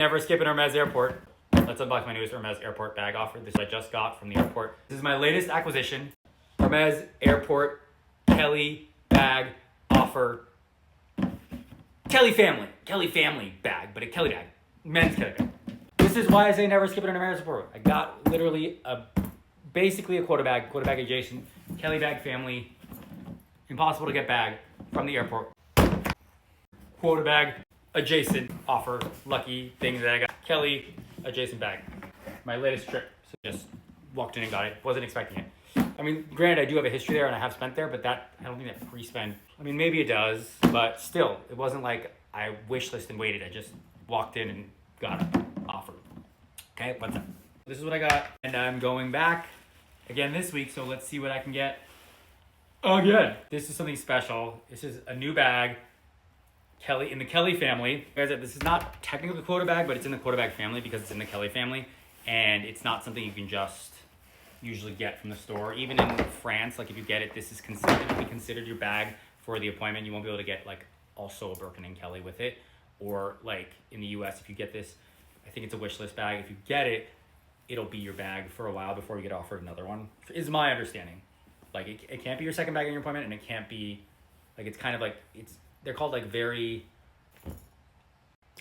Never skip an Hermes airport. Let's unbox my newest Hermes airport bag offer. This I just got from the airport. This is my latest acquisition. Hermes airport Kelly bag offer. Kelly family bag, but a Kelly bag. Men's Kelly bag. This is why I say never skip an Hermes airport. I got literally basically a quota bag adjacent, Kelly bag family, impossible to get bag from the airport. Quota bag adjacent offer, lucky thing that I got. Kelly adjacent bag. My latest trip, so just walked in and got it. Wasn't expecting it. I mean, granted, I do have a history there and I have spent there, but that, I don't think that pre-spend. I mean, maybe it does, but still, it wasn't like I wish listed and waited. I just walked in and got it offered. Okay, what's up? This is what I got, and I'm going back again this week, so let's see what I can get again. This is something special. This is a new bag, Kelly, in the Kelly family. Guys, this is not technically a quota bag, but it's in the quota bag family because it's in the Kelly family, and it's not something you can just usually get from the store. Even in France, like if you get it, this is considered your bag for the appointment. You won't be able to get like also a Birkin and Kelly with it, or like in the US, if you get this, I think it's a wish list bag. If you get it, it'll be your bag for a while before you get offered another one, is my understanding. Like it can't be your second bag in your appointment, and it can't be like, it's kind of like, they're called like very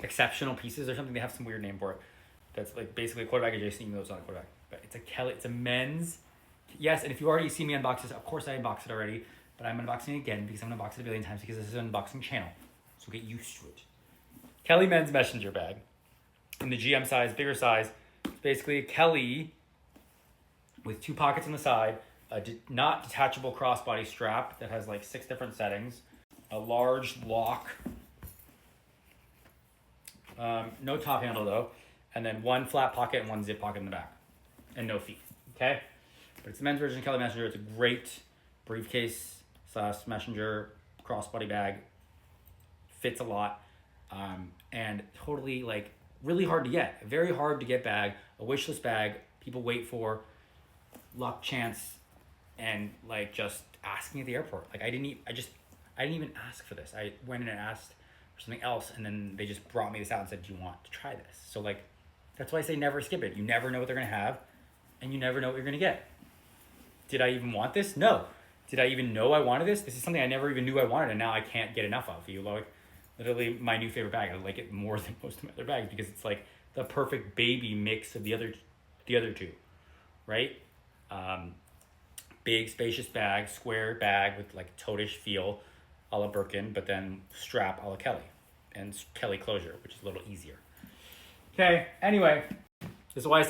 exceptional pieces or something. They have some weird name for it. That's like basically a quota bag adjacent, even though it's not a quota bag. But it's a Kelly, it's a men's. Yes, and if you already see me unbox this, of course I unboxed it already, but I'm unboxing it again because I'm gonna unbox it a billion times because this is an unboxing channel. So get used to it. Kelly men's messenger bag in the GM size, bigger size. It's basically a Kelly with 2 pockets on the side, a not detachable crossbody strap that has like 6 different settings, a large lock, no top handle though, and then 1 flat pocket and 1 zip pocket in the back, and no feet, okay? But it's the men's version of Kelly Messenger. It's a great briefcase / messenger crossbody bag, fits a lot, and totally like really hard to get, very hard to get bag, a wish list bag people wait for, luck, chance, and like just asking at the airport. Like I didn't even ask for this. I went in and asked for something else, and then they just brought me this out and said, do you want to try this? So like, that's why I say never skip it. You never know what they're gonna have, and you never know what you're gonna get. Did I even want this? No. Did I even know I wanted this? This is something I never even knew I wanted, and now I can't get enough of. You like, literally my new favorite bag. I like it more than most of my other bags because it's like the perfect baby mix of the other two, right? Big spacious bag, square bag with like tote-ish feel, a la Birkin, but then strap a la Kelly, and Kelly closure, which is a little easier. Okay, anyway, this is why I said